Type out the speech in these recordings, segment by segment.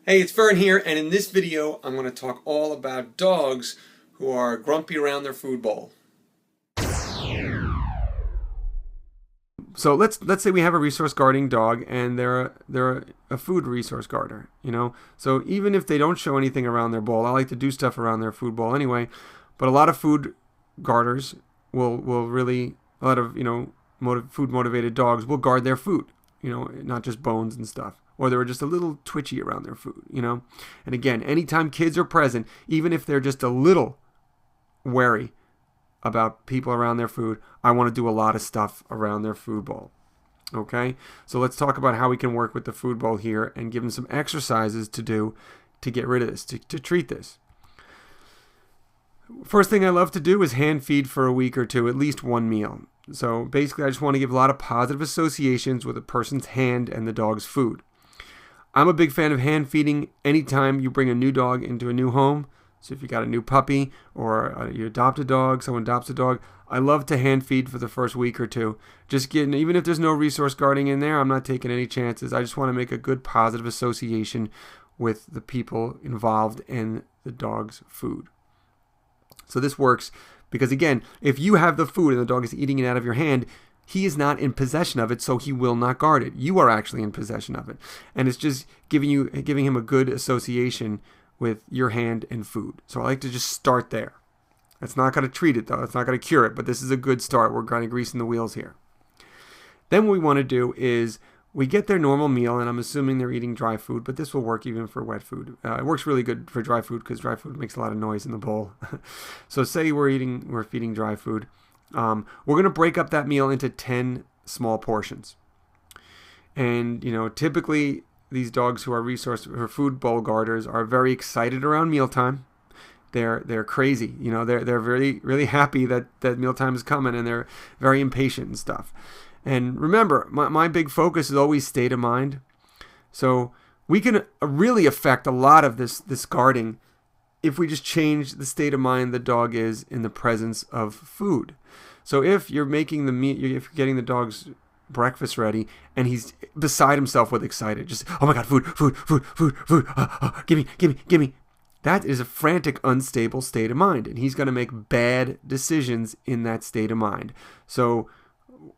Hey, it's Vern here, and in this video I'm going to talk all about dogs who are grumpy around their food bowl. So let's say we have a resource guarding dog and they're a food resource guarder, So even if they don't show anything around their bowl, I like to do stuff around their food bowl anyway, but a lot of food guarders will really, a lot of, food motivated dogs will guard their food, not just bones and stuff. Or they were just a little twitchy around their food, And again, anytime kids are present, even if they're just a little wary about people around their food, I want to do a lot of stuff around their food bowl. Okay? So let's talk about how we can work with the food bowl here and give them some exercises to do to get rid of this, to treat this. First thing I love to do is hand feed for a week or two, at least one meal. So basically, I just want to give a lot of positive associations with a person's hand and the dog's food. I'm a big fan of hand feeding anytime you bring a new dog into a new home. So if you got a new puppy or you adopt a dog, someone adopts a dog, I love to hand feed for the first week or two. Even if there's no resource guarding in there, I'm not taking any chances. I just want to make a good positive association with the people involved in the dog's food. So this works because, again, if you have the food and the dog is eating it out of your hand, he is not in possession of it, so he will not guard it. You are actually in possession of it. And it's just giving him a good association with your hand and food. So I like to just start there. It's not going to treat it, though. It's not going to cure it, but this is a good start. We're kind of greasing the wheels here. Then what we want to do is we get their normal meal, and I'm assuming they're eating dry food, but this will work even for wet food. It works really good for dry food because dry food makes a lot of noise in the bowl. So say we're feeding dry food. We're going to break up that meal into 10 small portions. And, typically these dogs who are food bowl guarders are very excited around mealtime. They're crazy. They're really, really happy that mealtime is coming, and they're very impatient and stuff. And remember, my big focus is always state of mind. So we can really affect a lot of this guarding if we just change the state of mind the dog is in the presence of food. So if you're making the meal, if you're getting the dog's breakfast ready and he's beside himself with excited, just, oh my God, food, give me. That is a frantic, unstable state of mind, and he's going to make bad decisions in that state of mind. So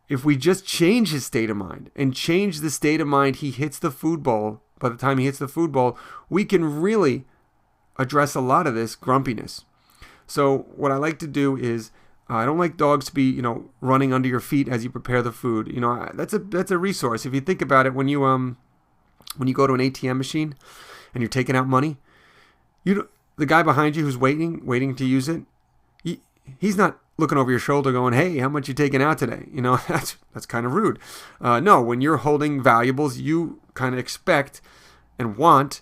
if we just change his state of mind and change the state of mind he hits the food bowl, by the time he hits the food bowl, we can really address a lot of this grumpiness. So what I like to do is, I don't like dogs to be, running under your feet as you prepare the food. That's a resource. If you think about it, when you go to an ATM machine and you're taking out money, the guy behind you who's waiting to use it, he's not looking over your shoulder going, hey, how much you taking out today? That's kind of rude. No, when you're holding valuables, you kind of expect and want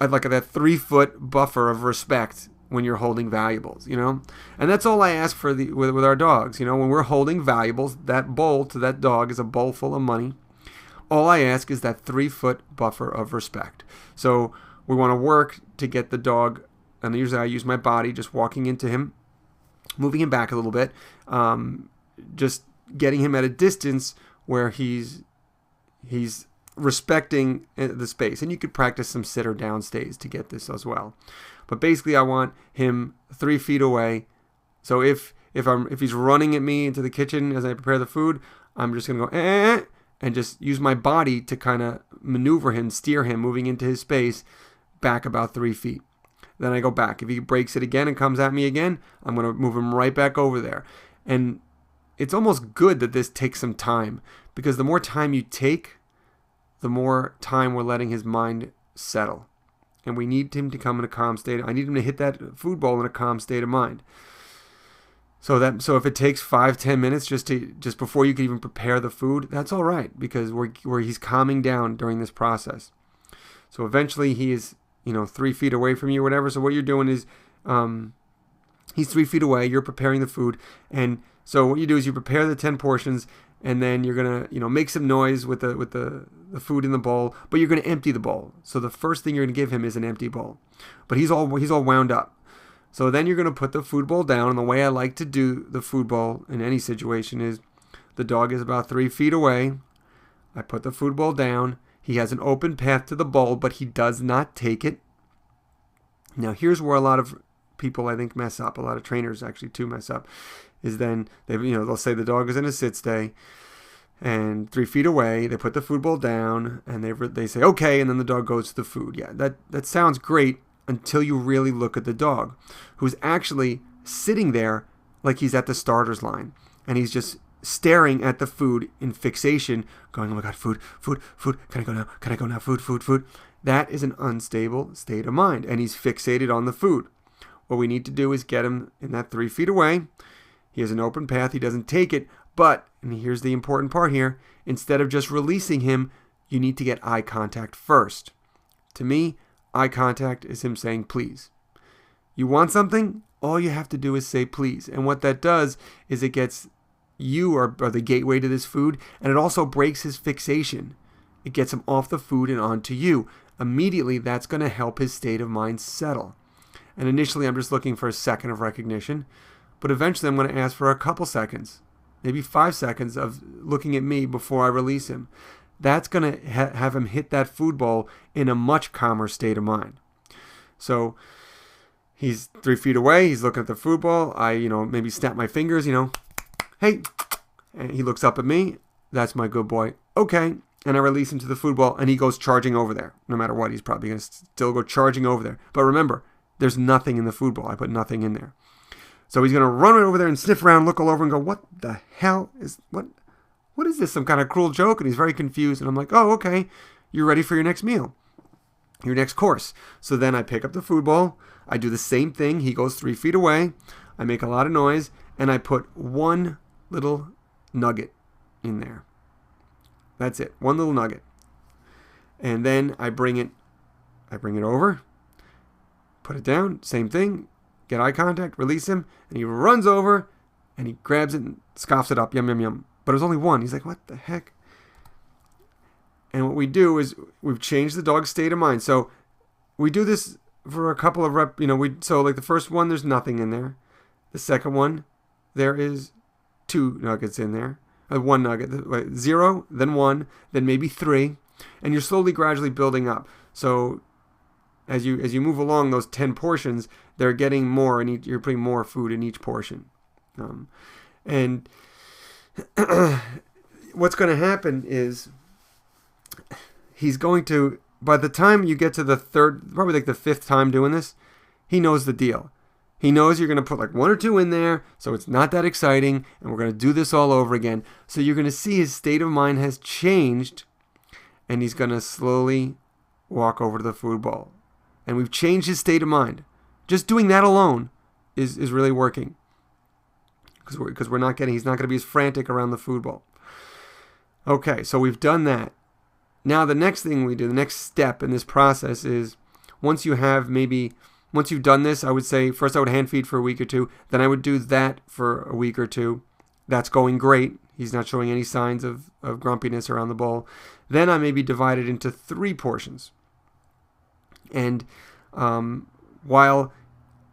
like that 3-foot buffer of respect when you're holding valuables, and that's all I ask for with our dogs. When we're holding valuables, that bowl to that dog is a bowl full of money. All I ask is that 3-foot buffer of respect. So we want to work to get the dog, and usually I use my body, just walking into him, moving him back a little bit, just getting him at a distance where he's respecting the space. And you could practice some sit or down stays to get this as well. But basically I want him 3 feet away. So if he's running at me into the kitchen as I prepare the food, I'm just going to go and just use my body to kind of maneuver him, steer him, moving into his space back about 3 feet. Then I go back. If he breaks it again and comes at me again, I'm going to move him right back over there. And it's almost good that this takes some time, because the more time you take, the more time we're letting his mind settle. And we need him to come in a calm state. I need him to hit that food bowl in a calm state of mind. So if it takes 5-10 minutes just before you can even prepare the food, that's all right, because he's calming down during this process. So eventually he is 3 feet away from you or whatever. So what you're doing is he's 3 feet away. You're preparing the food, and so what you do is you prepare the 10 portions. And then you're gonna, make some noise with the food in the bowl, but you're gonna empty the bowl. So the first thing you're gonna give him is an empty bowl, but he's all wound up. So then you're gonna put the food bowl down. And the way I like to do the food bowl in any situation is, the dog is about 3 feet away. I put the food bowl down. He has an open path to the bowl, but he does not take it. Now, here's where a lot of people, I think, mess up. A lot of trainers actually too mess up. Is then they'll say the dog is in a sit stay, and 3 feet away they put the food bowl down, and they say okay, and then the dog goes to the food. Yeah, that sounds great until you really look at the dog, who's actually sitting there like he's at the starter's line, and he's just staring at the food in fixation, going, oh my God, food, food, food, can I go now? Can I go now? Food, food, food. That is an unstable state of mind, and he's fixated on the food. What we need to do is get him in that 3 feet away. He has an open path. He doesn't take it, but, and here's the important part here, instead of just releasing him, you need to get eye contact first. To me, eye contact is him saying please. You want something? All you have to do is say please. And what that does is it gets you or the gateway to this food, and it also breaks his fixation. It gets him off the food and onto you. Immediately, that's going to help his state of mind settle. And initially, I'm just looking for a second of recognition, but eventually I'm going to ask for a couple seconds, maybe 5 seconds of looking at me before I release him. That's going to have him hit that food bowl in a much calmer state of mind. So he's 3 feet away. He's looking at the food bowl. I, maybe snap my fingers, hey, and he looks up at me. That's my good boy. Okay. And I release him to the food bowl, and he goes charging over there. No matter what, he's probably going to still go charging over there. But remember, there's nothing in the food bowl. I put nothing in there. So he's going to run right over there and sniff around, look all over and go, what the hell is, what is this, some kind of cruel joke? And he's very confused. And I'm like, oh, okay, you're ready for your next meal, your next course. So then I pick up the food bowl. I do the same thing. He goes 3 feet away. I make a lot of noise, and I put one little nugget in there. That's it. One little nugget. And then I bring it over, put it down, same thing, get eye contact, release him, and he runs over and he grabs it and scoffs it up. Yum, yum, yum. But it was only one. He's like, what the heck? And what we do is we've changed the dog's state of mind. So we do this for a couple of so like the first one, there's nothing in there. The second one, there is 2 nuggets in there. 1 nugget, 0, then 1, then maybe 3, and you're slowly, gradually building up. So as you move along those 10 portions, they're getting more, and you're putting more food in each portion. And what's going to happen is he's going to, by the time you get to the third, probably like the 5th time doing this, he knows the deal. He knows you're going to put like 1 or 2 in there, so it's not that exciting, and we're going to do this all over again. So you're going to see his state of mind has changed, and he's going to slowly walk over to the food bowl. And we've changed his state of mind. Just doing that alone is really working, because he's not going to be as frantic around the food bowl. Okay, so we've done that. Now the next thing we do, the next step in this process is once you've done this, I would say first I would hand feed for a week or 2. Then I would do that for a week or 2. That's going great. He's not showing any signs of grumpiness around the bowl. Then I maybe divide it into 3 portions. And while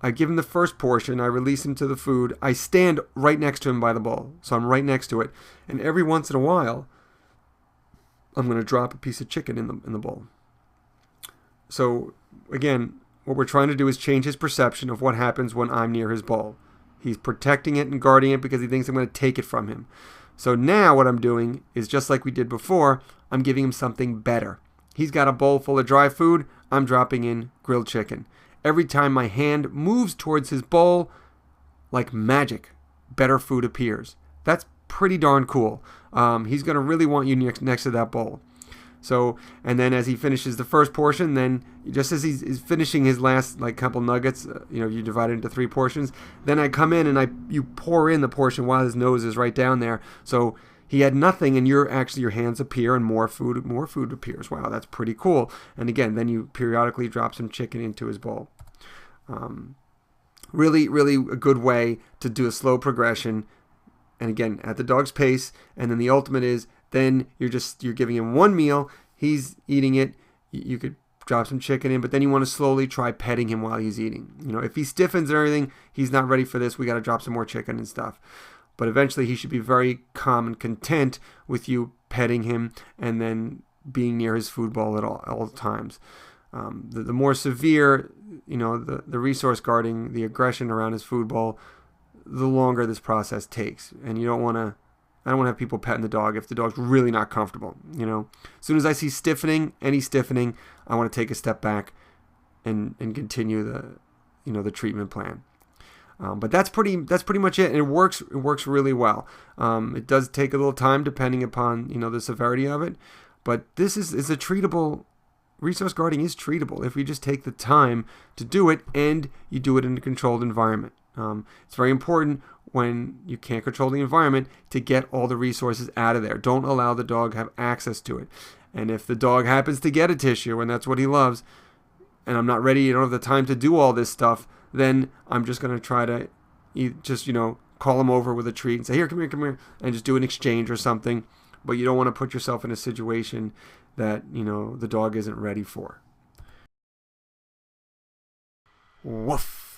I give him the first portion, I release him to the food, I stand right next to him by the bowl. So I'm right next to it. And every once in a while, I'm going to drop a piece of chicken in the bowl. So again, what we're trying to do is change his perception of what happens when I'm near his bowl. He's protecting it and guarding it because he thinks I'm going to take it from him. So now what I'm doing is just like we did before, I'm giving him something better. He's got a bowl full of dry food. I'm dropping in grilled chicken. Every time my hand moves towards his bowl, like magic, better food appears. That's pretty darn cool. He's going to really want you next to that bowl. So, and then as he finishes the first portion, then just as he's finishing his last couple nuggets, you divide it into 3 portions. Then I come in and you pour in the portion while his nose is right down there. So he had nothing, and your hands appear and more food appears. Wow, that's pretty cool. And again, then you periodically drop some chicken into his bowl. Really, really a good way to do a slow progression. And again, at the dog's pace. And then the ultimate is, then you're giving him 1 meal. He's eating it. You could drop some chicken in, but then you want to slowly try petting him while he's eating. If he stiffens and everything, he's not ready for this. We got to drop some more chicken and stuff. But eventually he should be very calm and content with you petting him and then being near his food bowl at all times. The more severe, the resource guarding, the aggression around his food bowl, the longer this process takes. And I don't want to have people petting the dog if the dog's really not comfortable. As soon as I see any stiffening, I want to take a step back and continue the treatment plan. But that's pretty much it, and it works really well. It does take a little time depending upon the severity of it, but this is a treatable. Resource guarding is treatable if you just take the time to do it, and you do it in a controlled environment. It's very important when you can't control the environment to get all the resources out of there. Don't allow the dog have access to it. And if the dog happens to get a tissue and that's what he loves, and I'm not ready, you don't have the time to do all this stuff, then I'm just going to try to just call him over with a treat and say, here, come here, and just do an exchange or something. But you don't want to put yourself in a situation that the dog isn't ready for. Woof.